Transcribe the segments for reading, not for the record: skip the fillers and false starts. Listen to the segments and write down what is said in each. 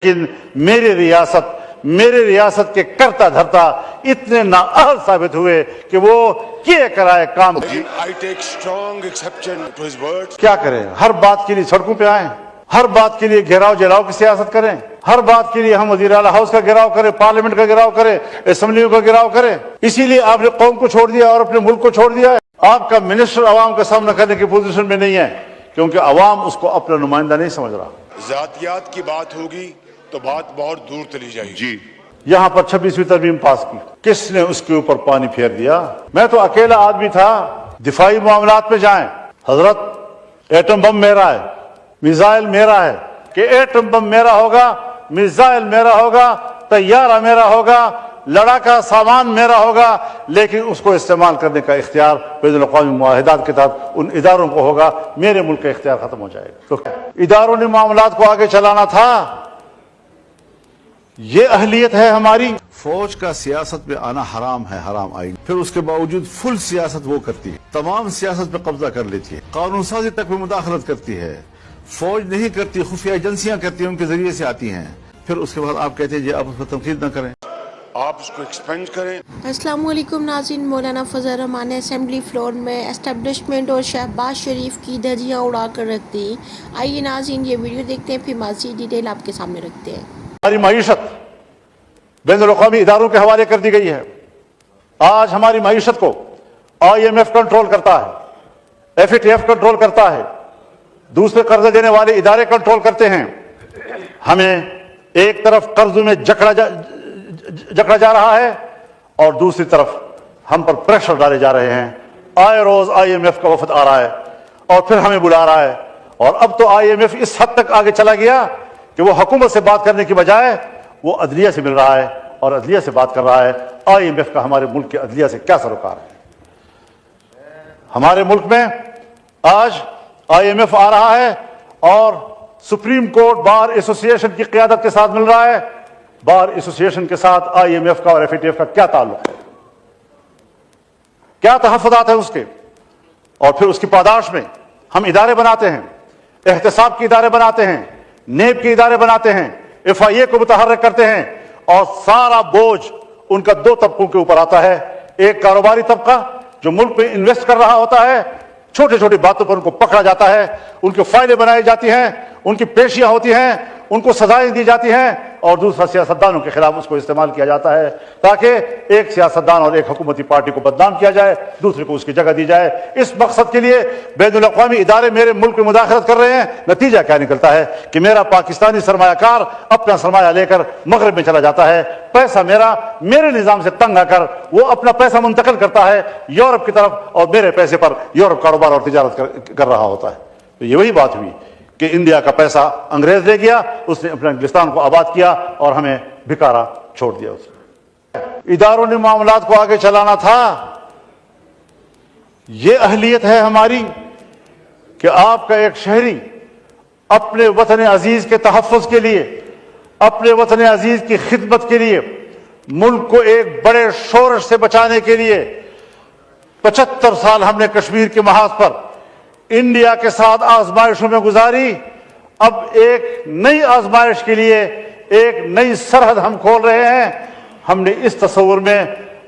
لیکن میری ریاست کے کرتا دھرتا اتنے نااہل ثابت ہوئے کہ وہ کیے کرائے کام I take strong exception to his words. کیا کریں؟ ہر بات کے لیے سڑکوں پہ آئیں، ہر بات کے لیے گھیراؤ جلاؤ کی سیاست کریں، ہر بات کے لیے ہم وزیر اعلیٰ ہاؤس کا گھیراؤ کریں، پارلیمنٹ کا گھیراؤ کریں، اسمبلیوں کا گھیراؤ کریں۔ اسی لیے آپ نے قوم کو چھوڑ دیا اور اپنے ملک کو چھوڑ دیا ہے۔ آپ کا منسٹر عوام کا سامنا کرنے کی پوزیشن میں نہیں ہے کیونکہ عوام اس کو اپنا نمائندہ نہیں سمجھ رہا۔ ذاتیات کی بات ہوگی تو بات بہت دور چلی جائے گی۔ یہاں پر 26ویں ترمیم پاس کی، کس نے اس کے اوپر پانی پھیر دیا؟ میں تو اکیلا آدمی تھا۔ دفاعی معاملات میں جائیں، حضرت ایٹم بم میرا ہے، میزائل میرا ہے، کہ ایٹم بم میرا ہوگا، میزائل میرا ہوگا، طیارہ میرا ہوگا، لڑاکا سامان میرا ہوگا، لیکن اس کو استعمال کرنے کا اختیار بین الاقوامی معاہدات کے تحت ان اداروں کو ہوگا۔ میرے ملک کا اختیار ختم ہو جائے گا۔ تو اداروں نے معاملات کو آگے چلانا تھا، یہ اہلیت ہے ہماری۔ فوج کا سیاست میں آنا حرام ہے، حرام آئین، پھر اس کے باوجود فل سیاست وہ کرتی ہے، تمام سیاست پہ قبضہ کر لیتی ہے، قانون سازی تک میں مداخلت کرتی ہے۔ فوج نہیں کرتی، خفیہ ایجنسیاں کرتی ہیں، ان کے ذریعے سے آتی ہیں، پھر اس کے بعد آپ کہتے ہیں جی آپ اس پر تنقید نہ کریں، آپ اس کو ایکسپینڈ کریں۔ السلام علیکم ناظرین، مولانا فضل الرحمان نے اسمبلی فلور میں اسٹیبلشمنٹ اور شہباز شریف کی دھجیاں اڑا کر رکھ دی۔ آئیے ناظرین یہ ویڈیو دیکھتے ہیں، پھر مزید ڈیٹیل آپ کے سامنے رکھتے ہیں۔ ہماری معیشت بین الاقوامی اداروں کے حوالے کر دی گئی ہے۔ آج ہماری معیشت کو IMF کنٹرول کرتا ہے، FATF کنٹرول کرتا ہے، دوسرے قرض دینے والے ادارے کنٹرول کرتے ہیں۔ ہمیں ایک طرف قرضوں میں جکڑا جا رہا ہے اور دوسری طرف ہم پر پریشر ڈالے جا رہے ہیں۔ آئے روز IMF کا وفد آ رہا ہے اور پھر ہمیں بلا رہا ہے، اور اب تو IMF اس حد تک آگے چلا گیا کہ وہ حکومت سے بات کرنے کی بجائے وہ عدلیہ سے مل رہا ہے اور عدلیہ سے بات کر رہا ہے۔ IMF کا ہمارے ملک کے عدلیہ سے کیا سروکار ہے؟ ہمارے ملک میں آج IMF آ رہا ہے اور سپریم کورٹ بار ایسوسی ایشن کی قیادت کے ساتھ مل رہا ہے۔ بار ایسوسی ایشن کے ساتھ IMF کا اور FATF کا کیا تعلق ہے؟ کیا تحفظات ہیں اس کے؟ اور پھر اس کی پاداش میں ہم ادارے بناتے ہیں، احتساب کے ادارے بناتے ہیں، نیب کے ادارے بناتے ہیں، FIA کو متحرک کرتے ہیں، اور سارا بوجھ ان کا دو طبقوں کے اوپر آتا ہے۔ ایک کاروباری طبقہ جو ملک میں انویسٹ کر رہا ہوتا ہے، چھوٹی چھوٹی باتوں پر ان کو پکڑا جاتا ہے، ان کی فائلیں بنائی جاتی ہیں، ان کی پیشیاں ہوتی ہیں، ان کو سزائیں دی جاتی ہیں، اور دوسرا سیاستدانوں کے خلاف اس کو استعمال کیا جاتا ہے تاکہ ایک سیاستدان اور ایک حکومتی پارٹی کو بدنام کیا جائے، دوسرے کو اس کی جگہ دی جائے۔ اس مقصد کے لیے بین الاقوامی ادارے میرے ملک میں مداخلت کر رہے ہیں۔ نتیجہ کیا نکلتا ہے کہ میرا پاکستانی سرمایہ کار اپنا سرمایہ لے کر مغرب میں چلا جاتا ہے، پیسہ میرے نظام سے تنگ آ کر وہ اپنا پیسہ منتقل کرتا ہے یورپ کی طرف، اور میرے پیسے پر یورپ کاروبار اور تجارت کر رہا ہوتا ہے۔ تو یہ وہی بات ہوئی کہ انڈیا کا پیسہ انگریز لے گیا، اس نے اپنے انگلستان کو آباد کیا اور ہمیں بھکارا چھوڑ دیا۔ اس نے اداروں نے معاملات کو آگے چلانا تھا، یہ اہلیت ہے ہماری کہ آپ کا ایک شہری اپنے وطن عزیز کے تحفظ کے لیے، اپنے وطن عزیز کی خدمت کے لیے، ملک کو ایک بڑے شورش سے بچانے کے لیے 75 سال ہم نے کشمیر کے محاذ پر انڈیا کے ساتھ آزمائشوں میں گزاری۔ اب ایک نئی آزمائش کے لیے ایک نئی سرحد ہم کھول رہے ہیں۔ ہم نے اس تصور میں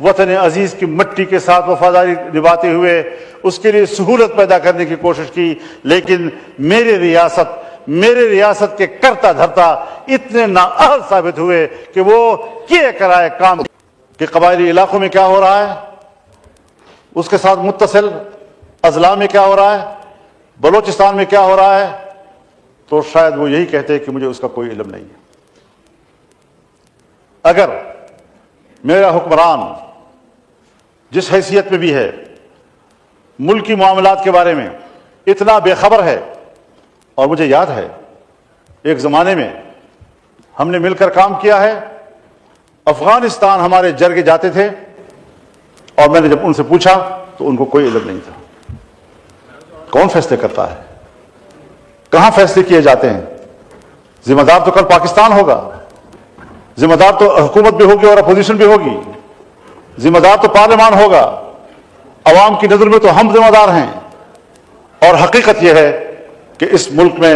وطن عزیز کی مٹی کے ساتھ وفاداری نبھاتے ہوئے اس کے لیے سہولت پیدا کرنے کی کوشش کی، لیکن میری ریاست کے کرتا دھرتا اتنے نااہل ثابت ہوئے کہ وہ کیے کرائے کام کہ قبائلی علاقوں میں کیا ہو رہا ہے، اس کے ساتھ متصل اضلاع میں کیا ہو رہا ہے، بلوچستان میں کیا ہو رہا ہے، تو شاید وہ یہی کہتے کہ مجھے اس کا کوئی علم نہیں ہے۔ اگر میرا حکمران جس حیثیت میں بھی ہے ملکی معاملات کے بارے میں اتنا بے خبر ہے، اور مجھے یاد ہے ایک زمانے میں ہم نے مل کر کام کیا ہے، افغانستان ہمارے جرگے جاتے تھے اور میں نے جب ان سے پوچھا تو ان کو کوئی علم نہیں تھا۔ کون فیصلے کرتا ہے، کہاں فیصلے کیے جاتے ہیں؟ ذمہ دار تو کل پاکستان ہوگا، ذمہ دار تو حکومت بھی ہوگی اور اپوزیشن بھی ہوگی، ذمہ دار تو پارلیمان ہوگا، عوام کی نظر میں تو ہم ذمہ دار ہیں۔ اور حقیقت یہ ہے کہ اس ملک میں